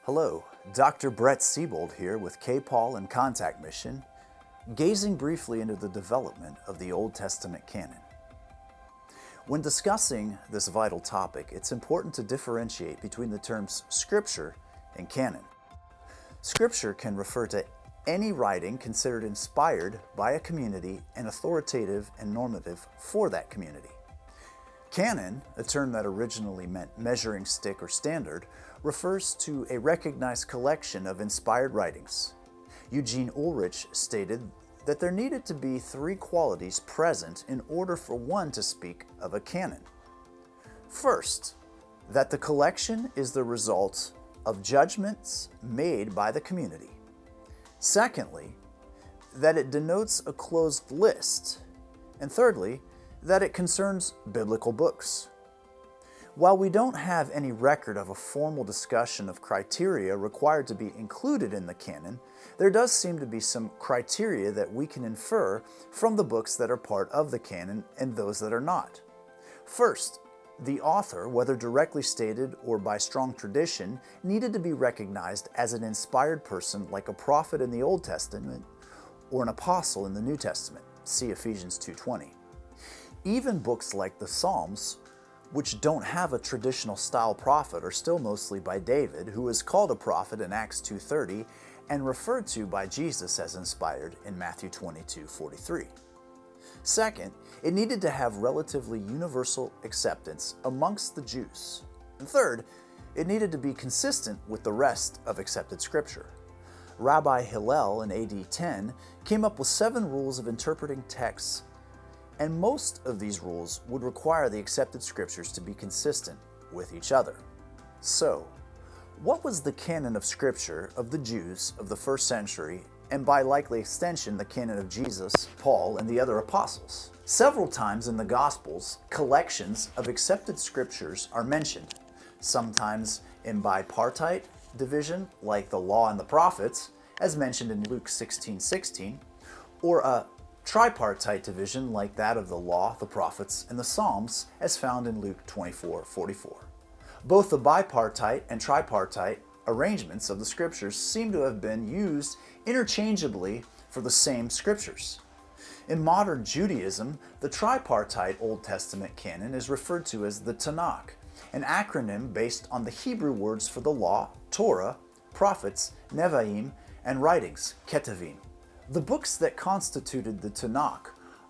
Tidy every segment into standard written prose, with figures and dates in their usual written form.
Hello, Dr. Brett Siebold here with K-Paul and Contact Mission, gazing briefly into the development of the Old Testament canon. When discussing this vital topic, it's important to differentiate between the terms Scripture and canon. Scripture can refer to any writing considered inspired by a community and authoritative and normative for that community. Canon, a term that originally meant measuring stick or standard, refers to a recognized collection of inspired writings. Eugene Ulrich stated that there needed to be three qualities present in order for one to speak of a canon. First, that the collection is the result of judgments made by the community. Secondly, that it denotes a closed list. And thirdly, that it concerns biblical books. While we don't have any record of a formal discussion of criteria required to be included in the canon, there does seem to be some criteria that we can infer from the books that are part of the canon and those that are not. First, the author, whether directly stated or by strong tradition, needed to be recognized as an inspired person like a prophet in the Old Testament or an apostle in the New Testament. See Ephesians 2:20. Even books like the Psalms, which don't have a traditional style prophet, are still mostly by David, who is called a prophet in Acts 2:30 and referred to by Jesus as inspired in Matthew 22:43. Second, it needed to have relatively universal acceptance amongst the Jews. And third, it needed to be consistent with the rest of accepted scripture. Rabbi Hillel in AD 10 came up with 7 rules of interpreting texts, and most of these rules would require the accepted scriptures to be consistent with each other. So, what was the canon of scripture of the Jews of the first century, and by likely extension the canon of Jesus, Paul, and the other apostles? Several times in the Gospels, collections of accepted scriptures are mentioned, sometimes in bipartite division like the Law and the Prophets, as mentioned in Luke 16:16, or a tripartite division like that of the Law, the Prophets, and the Psalms, as found in Luke 24:44. Both the bipartite and tripartite arrangements of the scriptures seem to have been used interchangeably for the same scriptures. In modern Judaism, the tripartite Old Testament canon is referred to as the Tanakh, an acronym based on the Hebrew words for the Law, Torah, Prophets, Nevi'im, and writings, Ketuvim. The books that constituted the Tanakh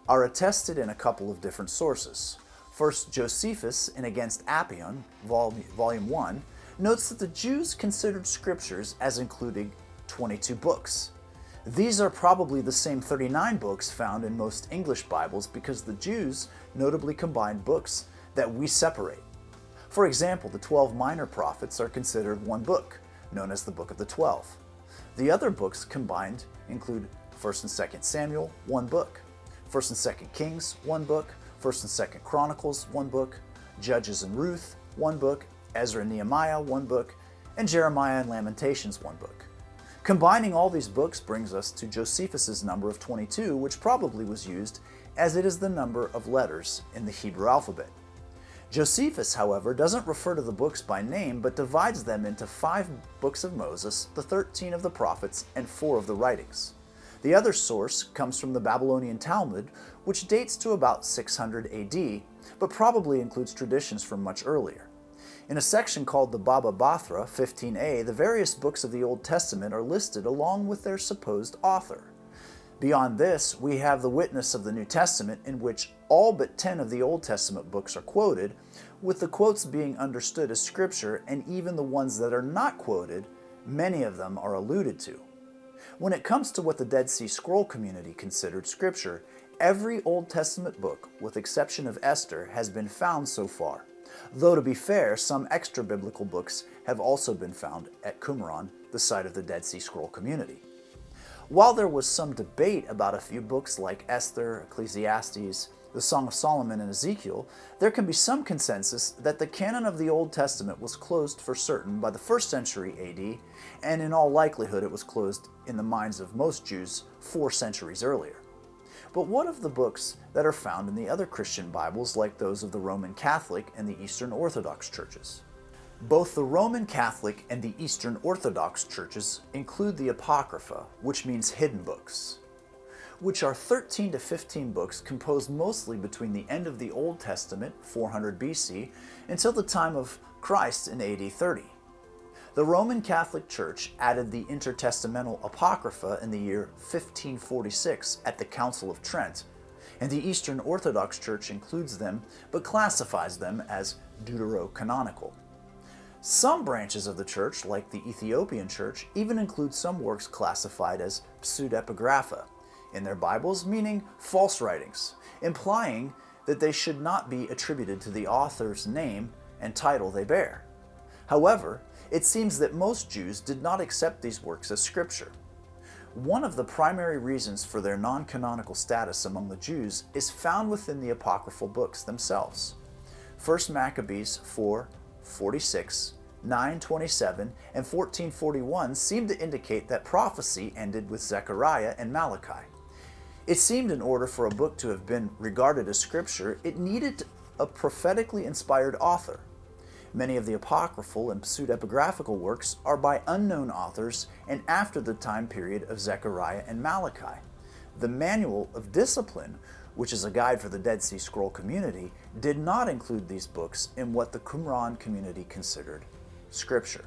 are attested in a couple of different sources. First, Josephus in Against Appian, Volume 1, notes that the Jews considered scriptures as including 22 books. These are probably the same 39 books found in most English Bibles because the Jews notably combined books that we separate. For example, the 12 minor prophets are considered one book, known as the Book of the 12. The other books combined include 1st and 2nd Samuel, one book. 1st and 2nd Kings, one book. 1st and 2nd Chronicles, one book. Judges and Ruth, one book. Ezra and Nehemiah, one book. And Jeremiah and Lamentations, one book. Combining all these books brings us to Josephus's number of 22, which probably was used as it is the number of letters in the Hebrew alphabet. Josephus, however, doesn't refer to the books by name, but divides them into 5 books of Moses, the 13 of the prophets, and 4 of the writings. The other source comes from the Babylonian Talmud, which dates to about 600 AD, but probably includes traditions from much earlier. In a section called the Baba Bathra, 15a, the various books of the Old Testament are listed along with their supposed author. Beyond this, we have the witness of the New Testament, in which all but 10 of the Old Testament books are quoted, with the quotes being understood as scripture, and even the ones that are not quoted, many of them are alluded to. When it comes to what the Dead Sea Scroll community considered scripture, every Old Testament book, with exception of Esther, has been found so far. Though to be fair, some extra biblical books have also been found at Qumran, the site of the Dead Sea Scroll community. While there was some debate about a few books like Esther, Ecclesiastes, the Song of Solomon, and Ezekiel, there can be some consensus that the canon of the Old Testament was closed for certain by the 1st century AD, and in all likelihood it was closed in the minds of most Jews 4 centuries earlier. But what of the books that are found in the other Christian Bibles, like those of the Roman Catholic and the Eastern Orthodox churches? Both the Roman Catholic and the Eastern Orthodox churches include the Apocrypha, which means hidden books, which are 13 to 15 books composed mostly between the end of the Old Testament, 400 BC, until the time of Christ in AD 30. The Roman Catholic Church added the intertestamental Apocrypha in the year 1546 at the Council of Trent, and the Eastern Orthodox Church includes them but classifies them as deuterocanonical. Some branches of the church, like the Ethiopian Church, even include some works classified as pseudepigrapha in their Bibles, meaning false writings, implying that they should not be attributed to the author's name and title they bear. However, it seems that most Jews did not accept these works as scripture. One of the primary reasons for their non-canonical status among the Jews is found within the apocryphal books themselves. 1 Maccabees 4:46, 9:27, and 14:41 seem to indicate that prophecy ended with Zechariah and Malachi. It seemed in order for a book to have been regarded as scripture, it needed a prophetically inspired author. Many of the apocryphal and pseudepigraphical works are by unknown authors and after the time period of Zechariah and Malachi. The Manual of Discipline, which is a guide for the Dead Sea Scroll community, did not include these books in what the Qumran community considered scripture.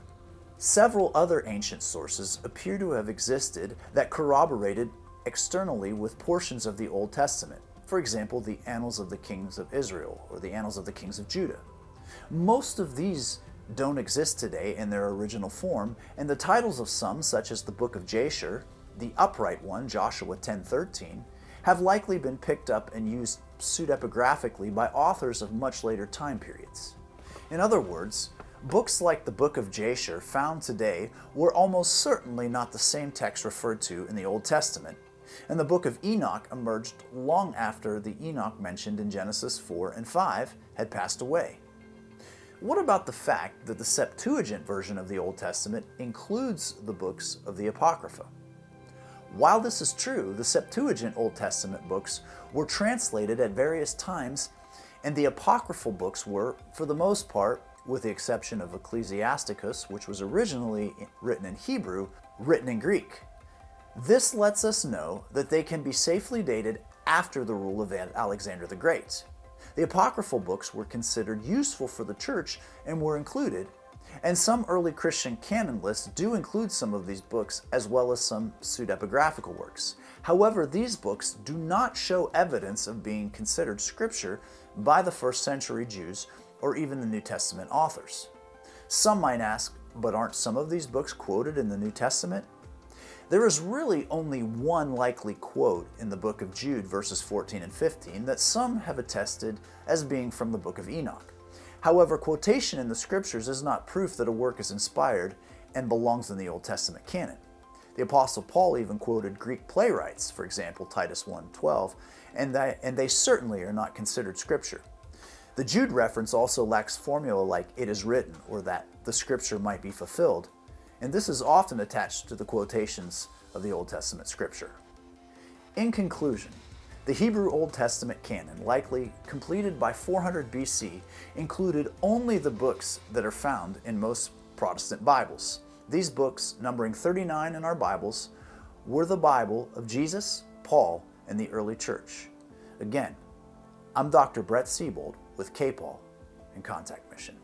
Several other ancient sources appear to have existed that corroborated externally with portions of the Old Testament. For example, the Annals of the Kings of Israel or the Annals of the Kings of Judah. Most of these don't exist today in their original form, and the titles of some, such as the Book of Jasher, the Upright One, Joshua 10:13, have likely been picked up and used pseudepigraphically by authors of much later time periods. In other words, books like the Book of Jasher found today were almost certainly not the same text referred to in the Old Testament, and the Book of Enoch emerged long after the Enoch mentioned in Genesis 4 and 5 had passed away. What about the fact that the Septuagint version of the Old Testament includes the books of the Apocrypha? While this is true, the Septuagint Old Testament books were translated at various times, and the apocryphal books were, for the most part, with the exception of Ecclesiasticus, which was originally written in Hebrew, written in Greek. This lets us know that they can be safely dated after the rule of Alexander the Great. The apocryphal books were considered useful for the church and were included, and some early Christian canon lists do include some of these books as well as some pseudepigraphical works. However, these books do not show evidence of being considered scripture by the first century Jews or even the New Testament authors. Some might ask, but aren't some of these books quoted in the New Testament? There is really only one likely quote in the book of Jude, verses 14 and 15, that some have attested as being from the book of Enoch. However, quotation in the scriptures is not proof that a work is inspired and belongs in the Old Testament canon. The Apostle Paul even quoted Greek playwrights, for example, Titus 1:12, and they certainly are not considered scripture. The Jude reference also lacks formula like "it is written" or that the scripture might be fulfilled, and this is often attached to the quotations of the Old Testament scripture. In conclusion, the Hebrew Old Testament canon, likely completed by 400 BC, included only the books that are found in most Protestant Bibles. These books, numbering 39 in our Bibles, were the Bible of Jesus, Paul, and the early church. Again, I'm Dr. Brett Siebold with K-Paul and Contact Mission.